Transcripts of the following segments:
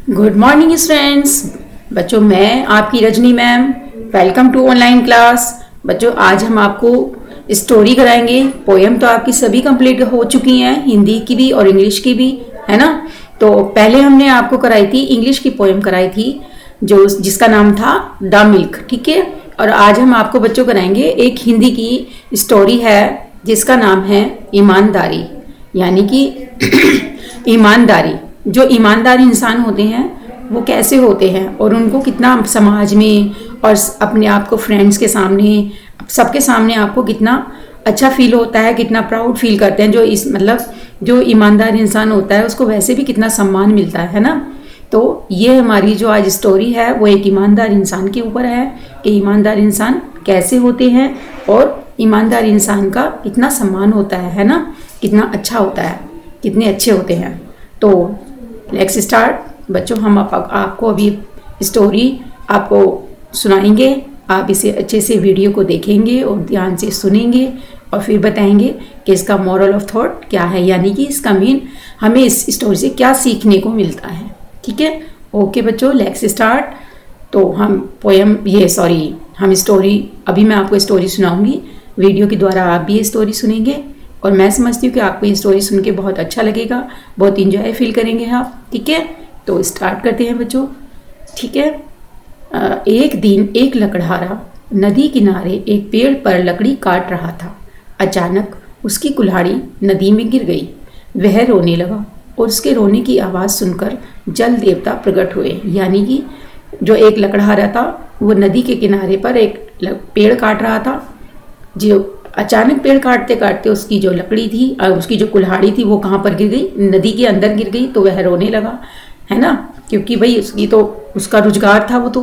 Good morning students. बच्चों, मैं आपकी Rajni ma'am. Welcome to online class. बच्चों, आज हम आपको स्टोरी कराएंगे। पोएम तो आपकी सभी कंप्लीट हो चुकी हैं, हिंदी की भी और इंग्लिश की भी, है ना। तो पहले हमने आपको कराई थी इंग्लिश की पोएम कराई थी जिसका नाम था द मिल्क, ठीक है। और आज हम आपको बच्चों कराएंगे एक हिंदी की स्टोरी है जिसका नाम है ईमानदारी, यानी कि ईमानदारी। जो ईमानदार इंसान होते हैं वो कैसे होते हैं और उनको कितना समाज में और अपने आप को फ्रेंड्स के सामने, सबके सामने आपको कितना अच्छा फील होता है, कितना प्राउड फील करते हैं। जो ईमानदार इंसान होता है उसको वैसे भी कितना सम्मान मिलता है ना। तो ये हमारी जो आज स्टोरी है वो एक ईमानदार इंसान के ऊपर है कि ईमानदार इंसान कैसे होते हैं और ईमानदार इंसान का कितना सम्मान होता है ना, कितना अच्छा होता है, कितने अच्छे होते हैं। तो लेट्स स्टार्ट। बच्चों, हम आपको अभी स्टोरी आपको सुनाएंगे। आप इसे अच्छे से वीडियो को देखेंगे और ध्यान से सुनेंगे और फिर बताएंगे कि इसका मॉरल ऑफ थॉट क्या है, यानी कि इसका मीन हमें इस स्टोरी से क्या सीखने को मिलता है। ठीक है, ओके बच्चों, लेट्स स्टार्ट। तो हम स्टोरी अभी मैं आपको स्टोरी सुनाऊंगी, वीडियो के द्वारा आप भी ये स्टोरी सुनेंगे और मैं समझती हूँ कि आपको ये स्टोरी सुन के बहुत अच्छा लगेगा, बहुत इंजॉय फील करेंगे आप। ठीक है, तो स्टार्ट करते हैं बच्चों। ठीक है। एक दिन एक लकड़हारा नदी किनारे एक पेड़ पर लकड़ी काट रहा था। अचानक उसकी कुल्हाड़ी नदी में गिर गई। वह रोने लगा और उसके रोने की आवाज़ सुनकर जल देवता प्रकट हुए। यानी कि जो एक लकड़हारा था वो नदी के किनारे पर एक पेड़ काट रहा था। जो अचानक पेड़ काटते काटते उसकी जो लकड़ी थी, उसकी जो कुल्हाड़ी थी वो कहाँ पर गिर गई? नदी के अंदर गिर गई। तो वह रोने लगा, है ना, क्योंकि भाई उसका रोजगार था वो तो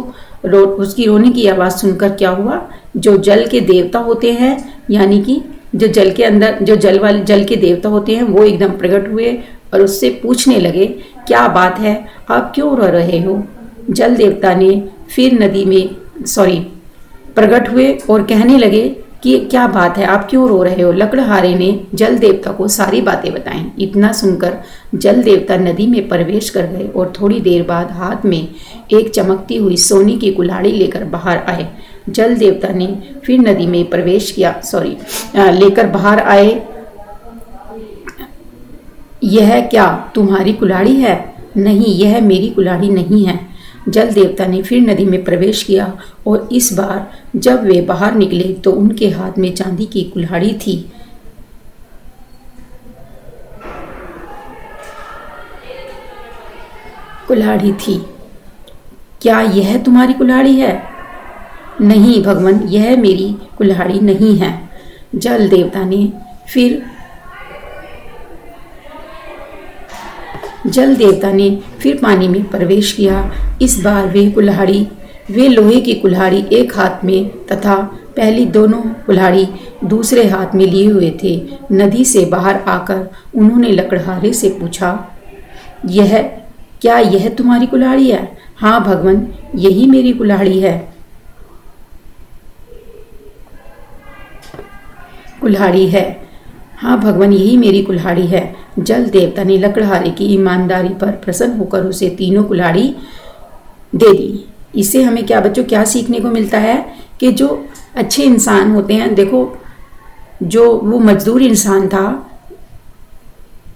उसकी रोने की आवाज़ सुनकर क्या हुआ, जो जल के देवता होते हैं, यानी कि जो जल के अंदर जो जल के देवता होते हैं वो एकदम प्रकट हुए और उससे पूछने लगे, क्या बात है, आप क्यों रो रहे हो? जल देवता ने फिर प्रकट हुए और कहने लगे कि क्या बात है, आप क्यों रो रहे हो? लकड़हारे ने जल देवता को सारी बातें बताईं। इतना सुनकर जल देवता नदी में प्रवेश कर गए और थोड़ी देर बाद हाथ में एक चमकती हुई सोने की कुल्हाड़ी लेकर बाहर आए। जल देवता ने फिर नदी में प्रवेश किया लेकर बाहर आए। यह क्या तुम्हारी कुल्हाड़ी है? नहीं, यह मेरी कुल्हाड़ी नहीं है। जल देवता ने फिर नदी में प्रवेश किया और इस बार जब वे बाहर निकले तो उनके हाथ में चांदी की कुल्हाड़ी थी। क्या यह तुम्हारी कुल्हाड़ी है? नहीं भगवान, यह मेरी कुल्हाड़ी नहीं है। जल देवता ने फिर पानी में प्रवेश किया। इस बार वे लोहे की कुल्हाड़ी एक हाथ में तथा पहली दोनों कुल्हाड़ी दूसरे हाथ में लिए हुए थे। नदी से बाहर आकर उन्होंने लकड़हारे से पूछा, क्या यह तुम्हारी कुल्हाड़ी है? हाँ भगवान, यही मेरी कुल्हाड़ी है। हाँ भगवान, यही मेरी कुल्हाड़ी है। जल देवता ने लकड़हारे की ईमानदारी पर प्रसन्न होकर उसे तीनों कुल्हाड़ी दे दी। इससे हमें क्या सीखने को मिलता है कि जो अच्छे इंसान होते हैं, देखो जो वो मजदूर इंसान था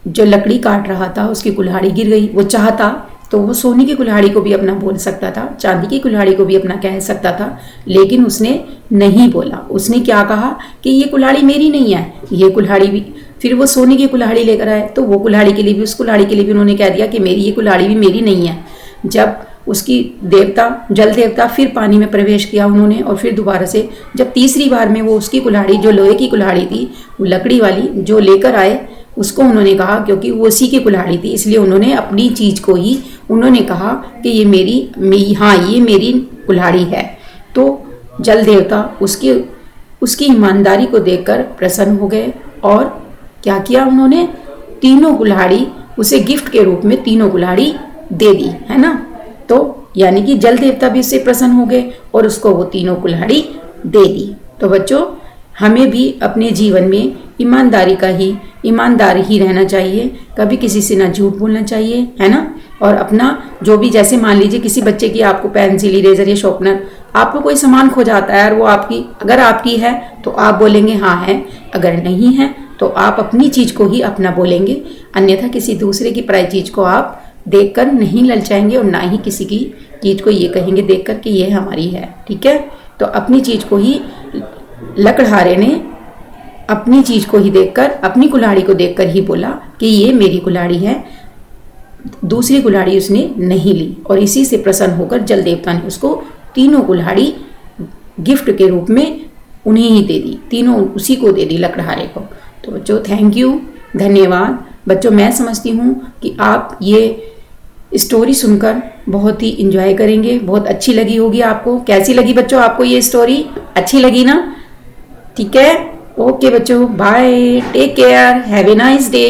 जो लकड़ी काट रहा था, उसकी कुल्हाड़ी गिर गई। वो चाहता तो वो सोने की कुल्हाड़ी को भी अपना बोल सकता था, चांदी की कुल्हाड़ी को भी अपना कह सकता था, लेकिन उसने नहीं बोला। उसने क्या कहा कि ये कुल्हाड़ी मेरी नहीं है, ये कुल्हाड़ी भी। फिर वो सोने की कुल्हाड़ी लेकर आए तो वो कुल्हाड़ी के लिए भी, उस कुल्हाड़ी के लिए भी उन्होंने कह दिया कि ये कुल्हाड़ी भी मेरी नहीं है। जब उसकी जल देवता फिर पानी में प्रवेश किया उन्होंने, और फिर दोबारा से जब तीसरी बार में वो उसकी कुल्हाड़ी, जो लोहे की कुल्हाड़ी थी, वो लकड़ी वाली जो लेकर आए, उसको उन्होंने कहा, क्योंकि वो उसी की कुल्हाड़ी थी इसलिए उन्होंने अपनी चीज़ को ही उन्होंने कहा कि ये मेरी कुल्हाड़ी है। तो जल देवता उसकी ईमानदारी को देखकर प्रसन्न हो गए और क्या किया, उन्होंने तीनों कुल्हाड़ी उसे गिफ्ट के रूप में तीनों कुल्हाड़ी दे दी, है ना। तो यानी कि जल देवता भी उससे प्रसन्न हो गए और उसको वो तीनों कुल्हाड़ी दे दी। तो बच्चों, हमें भी अपने जीवन में ईमानदार ही रहना चाहिए, कभी किसी से ना झूठ बोलना चाहिए, है ना, और अपना जो भी, जैसे मान लीजिए किसी बच्चे की आपको पेंसिल, इरेजर या शॉर्पनर, आपको कोई सामान खो जाता है और वो आपकी, अगर आपकी है तो आप बोलेंगे हाँ है, अगर नहीं है तो आप अपनी चीज को ही अपना बोलेंगे, अन्यथा किसी दूसरे की पराई चीज को आप देखकर नहीं ललचाएंगे और ना ही किसी की चीज को ये कहेंगे देखकर कि ये हमारी है। ठीक है, तो अपनी चीज को ही, लकड़हारे ने अपनी चीज को ही देखकर, अपनी कुल्हाड़ी को देखकर ही बोला कि ये मेरी कुल्हाड़ी है, दूसरी कुल्हाड़ी उसने नहीं ली, और इसी से प्रसन्न होकर जल देवता ने उसको तीनों कुल्हाड़ी गिफ्ट के रूप में उन्हें ही दे दी, तीनों उसी को दे दी, लकड़हारे को। तो बच्चों थैंक यू, धन्यवाद। बच्चों मैं समझती हूँ कि आप ये स्टोरी सुनकर बहुत ही इंजॉय करेंगे, बहुत अच्छी लगी होगी आपको। कैसी लगी बच्चों आपको ये स्टोरी? अच्छी लगी ना? ठीक है, ओके बच्चों, bye, take care, have a nice day.